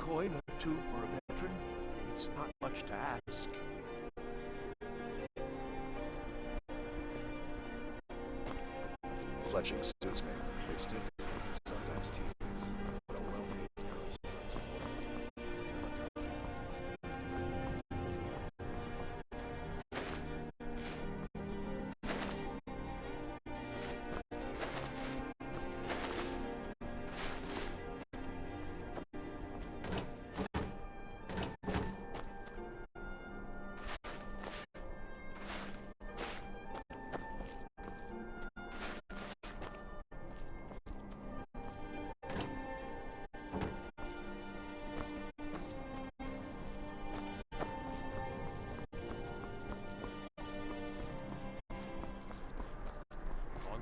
coin or two for a veteran? It's not much to ask. Fletching suits me. It's difficult and sometimes tedious. But a well-paid girl's transformative.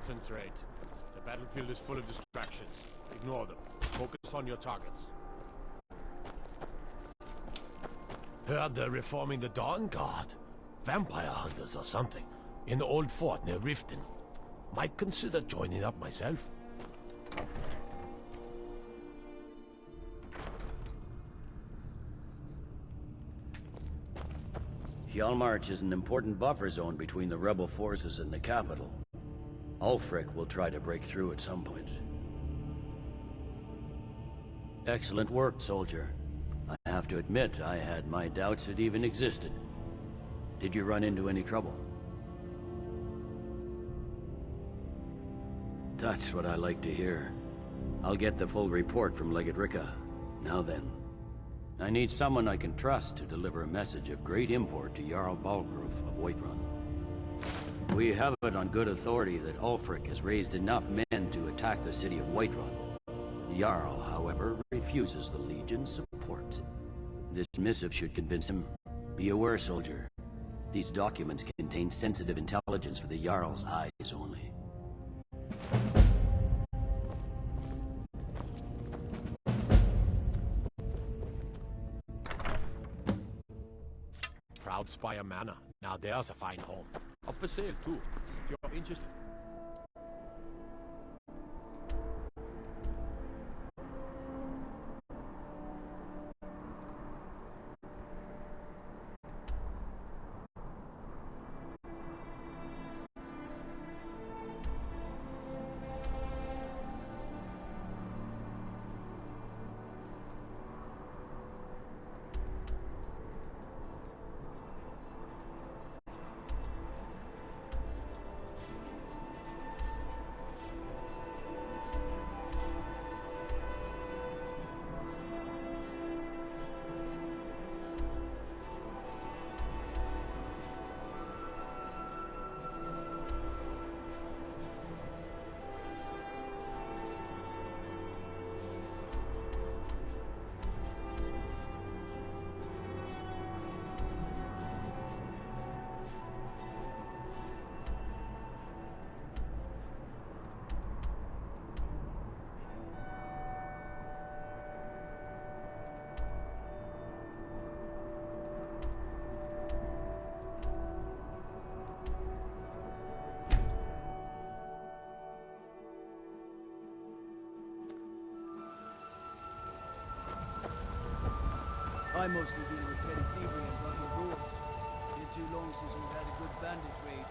Concentrate. The battlefield is full of distractions. Ignore them. Focus on your targets. Heard they're reforming the Dawn Guard. Vampire hunters or something. In the old fort near Riften. Might consider joining up myself. Hjalmarch is an important buffer zone between the rebel forces and the capital. Ulfric will try to break through at some point. Excellent work, soldier. I have to admit, I had my doubts it even existed. Did you run into any trouble? That's what I like to hear. I'll get the full report from Legate Ricca. Now then, I need someone I can trust to deliver a message of great import to Jarl Balgruf of Whiterun. We have it on good authority that Ulfric has raised enough men to attack the city of Whiterun. Jarl, however, refuses the Legion's support. This missive should convince him. Be aware, soldier. These documents contain sensitive intelligence for the Jarl's eyes only. Proud Spire Manor. Now there's a fine home. Up for sale too, if you're interested. I mostly deal with petty thievery and rugby rules. Been too long since we've had a good bandit raid.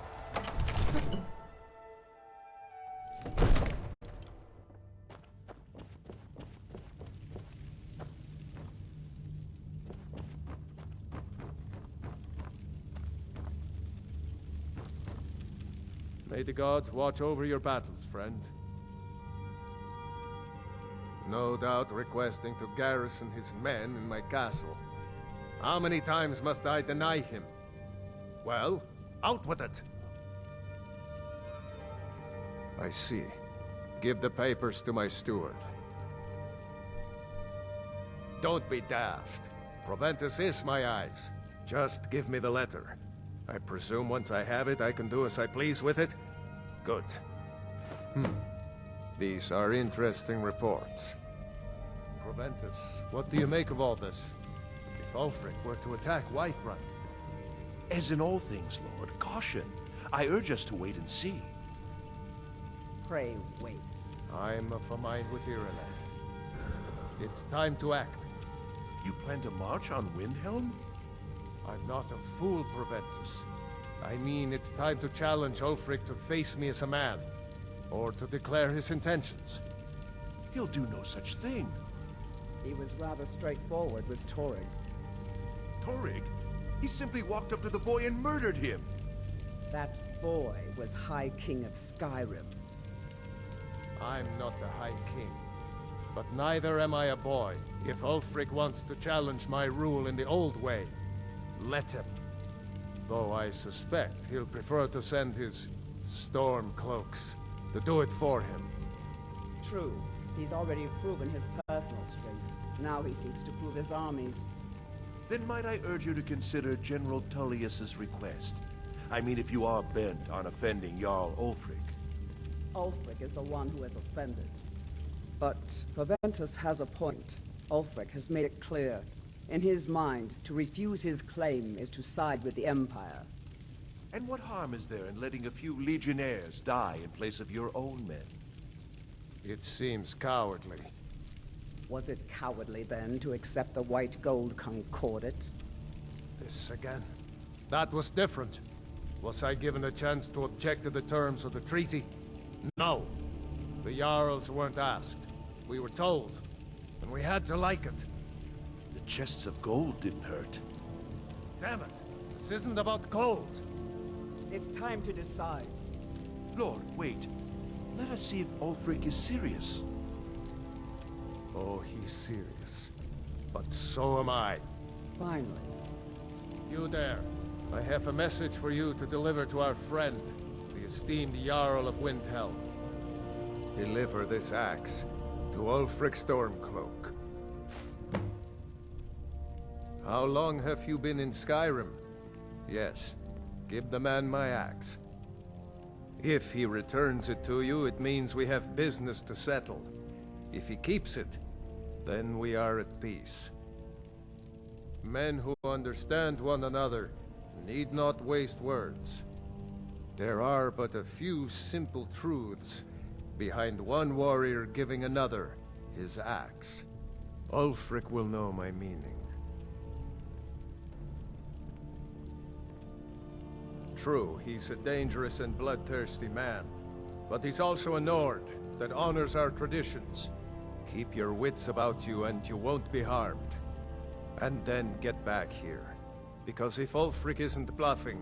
May the gods watch over your battles, friend. No doubt requesting to garrison his men in my castle. How many times must I deny him? Well, out with it! I see. Give the papers to my steward. Don't be daft. Proventus is my eyes. Just give me the letter. I presume once I have it, I can do as I please with it? Good. These are interesting reports. Proventus, what do you make of all this? If Ulfric were to attack Whiterun? As in all things, Lord, caution. I urge us to wait and see. Pray wait. I'm of a mind with Irileth. It's time to act. You plan to march on Windhelm? I'm not a fool, Proventus. I mean, it's time to challenge Ulfric to face me as a man, or to declare his intentions. He'll do no such thing. He was rather straightforward with Torrig. Torrig? He simply walked up to the boy and murdered him. That boy was High King of Skyrim. I'm not the High King, but neither am I a boy. If Ulfric wants to challenge my rule in the old way, let him. Though I suspect he'll prefer to send his storm cloaks to do it for him. True. He's already proven his personal strength. Now he seeks to prove his armies. Then might I urge you to consider General Tullius's request? I mean, if you are bent on offending Jarl Ulfric. Ulfric is the one who has offended. But Proventus has a point. Ulfric has made it clear. In his mind, to refuse his claim is to side with the Empire. And what harm is there in letting a few legionnaires die in place of your own men? It seems cowardly. Was it cowardly then to accept the white gold concordat? This again. That was different. Was I given a chance to object to the terms of the treaty? No. The Jarls weren't asked. We were told. And we had to like it. The chests of gold didn't hurt. Damn it! This isn't about gold! It's time to decide. Lord, wait. Let us see if Ulfric is serious. Oh, he's serious. But so am I. Finally. You there. I have a message for you to deliver to our friend, the esteemed Jarl of Windhelm. Deliver this axe to Ulfric Stormcloak. How long have you been in Skyrim? Yes. Give the man my axe. If he returns it to you, it means we have business to settle. If he keeps it, then we are at peace. Men who understand one another need not waste words. There are but a few simple truths behind one warrior giving another his axe. Ulfric will know my meaning. True, he's a dangerous and bloodthirsty man, but he's also a Nord that honors our traditions. Keep your wits about you and you won't be harmed. And then get back here. Because if Ulfric isn't bluffing,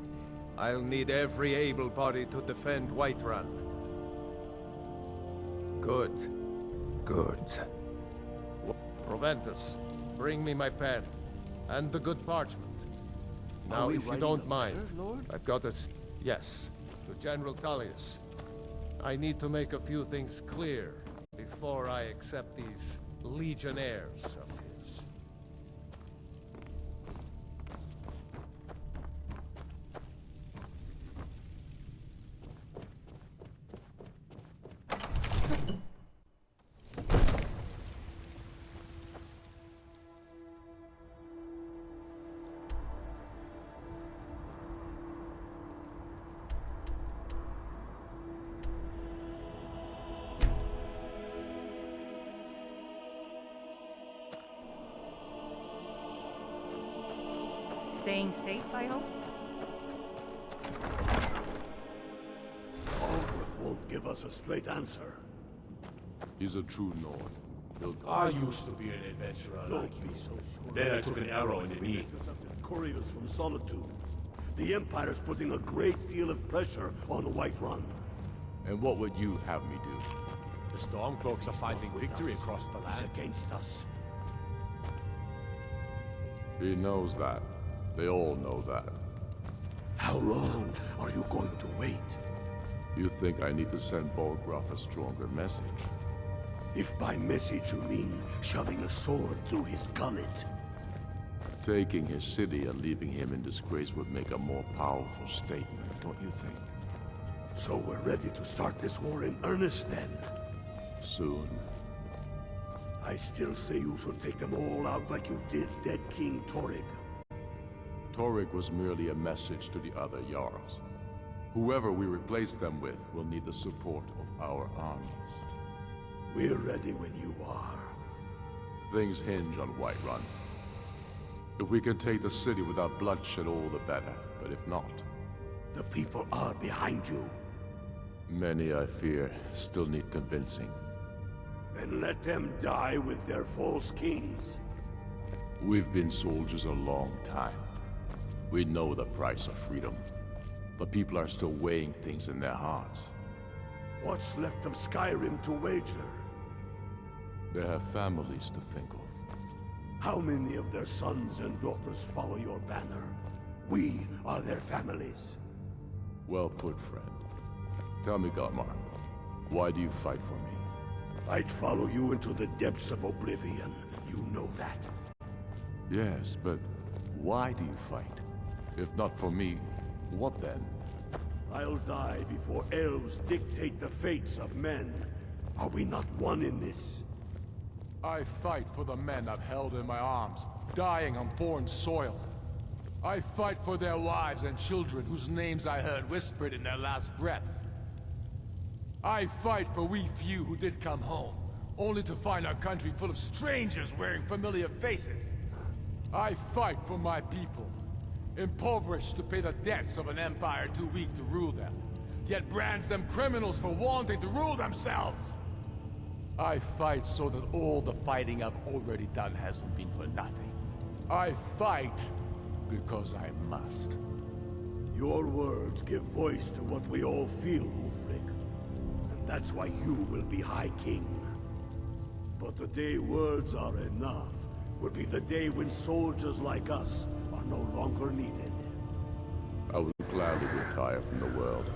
I'll need every able body to defend Whiterun. Good. Good. Proventus, bring me my pen. And the good parchment. Now, if you don't mind, I've got a... Yes, to General Tullius. I need to make a few things clear before I accept these legionnaires of his. Staying safe, I hope? Ulfric won't give us a straight answer. He's a true Nord. He'll go. I used to be an adventurer like Don't you. be so sure. Then I took an arrow in the knee. Intercepted couriers from Solitude. The Empire's putting a great deal of pressure on Whiterun. And what would you have me do? The Stormcloaks are finding victory across the He's land. against us. He knows that. They all know that. How long are you going to wait? You think I need to send Bolgraf a stronger message? If by message you mean shoving a sword through his gullet. Taking his city and leaving him in disgrace would make a more powerful statement, don't you think? So we're ready to start this war in earnest then? Soon. I still say you should take them all out like you did dead King Torrig. Torrig was merely a message to the other Jarls. Whoever we replace them with will need the support of our armies. We're ready when you are. Things hinge on Whiterun. If we can take the city without bloodshed, all the better. But if not, The people are behind you. many, I fear, still need convincing. Then let them die with their false kings. We've been soldiers a long time. We know the price of freedom. But people are still weighing things in their hearts. What's left of Skyrim to wager? They have families to think of. How many of their sons and daughters follow your banner? We are their families. Well put, friend. Tell me, Galmar, why do you fight for me? I'd follow you into the depths of oblivion. You know that. Yes, but why do you fight? If not for me, what then? I'll die before elves dictate the fates of men. Are we not one in this? I fight for the men I've held in my arms, dying on foreign soil. I fight for their wives and children whose names I heard whispered in their last breath. I fight for we few who did come home, only to find our country full of strangers wearing familiar faces. I fight for my people, impoverished to pay the debts of an empire too weak to rule them, yet brands them criminals for wanting to rule themselves. I fight so that all the fighting I've already done hasn't been for nothing. I fight because I must. Your words give voice to what we all feel, Ulfric. And that's why you will be High King. But the day words are enough will be the day when soldiers like us are no longer needed. I will gladly retire from the world,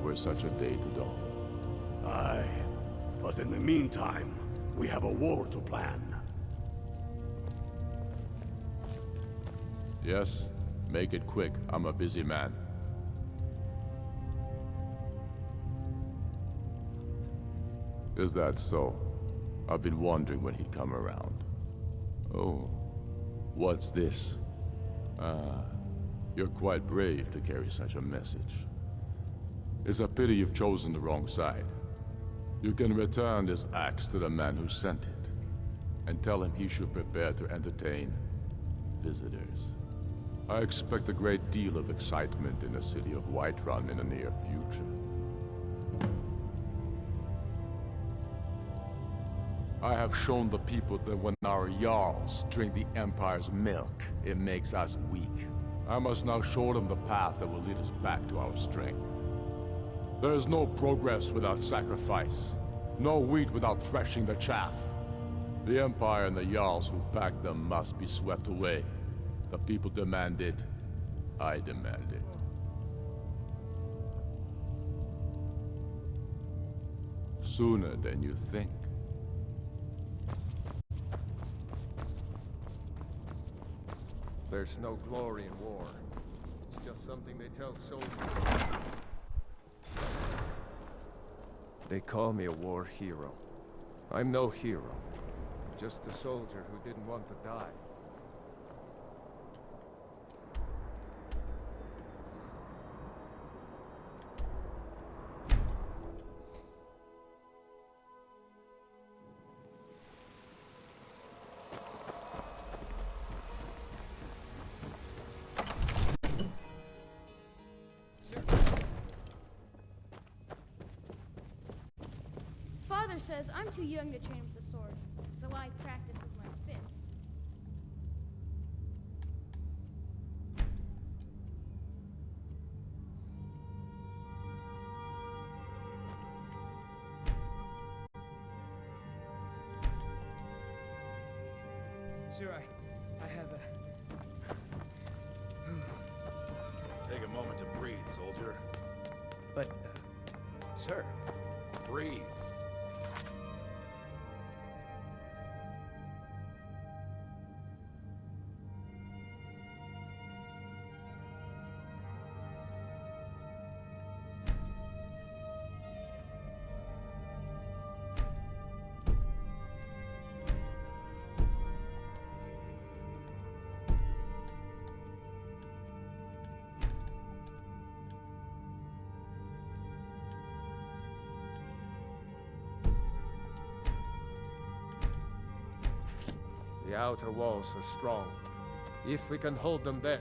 were such a day to dawn. Aye, but in the meantime, we have a war to plan. Yes? Make it quick. I'm a busy man. Is that so? I've been wondering when he'd come around. Oh, what's this? You're quite brave to carry such a message. It's a pity you've chosen the wrong side. You can return this axe to the man who sent it, and tell him he should prepare to entertain visitors. I expect a great deal of excitement in the city of Whiterun in the near future. I have shown the people that when our Jarls drink the Empire's milk, it makes us weak. I must now show them the path that will lead us back to our strength. There is no progress without sacrifice. No wheat without threshing the chaff. The Empire and the Jarls who back them must be swept away. The people demand it. I demand it. Sooner than you think. There's no glory in war. It's just something they tell soldiers. They call me a war hero. I'm no hero. Just a soldier who didn't want to die. Father says I'm too young to train with the sword, so I practice with my fists. Sir, I have a... Take a moment to breathe, soldier. But, sir... Breathe. The outer walls are strong, if we can hold them there.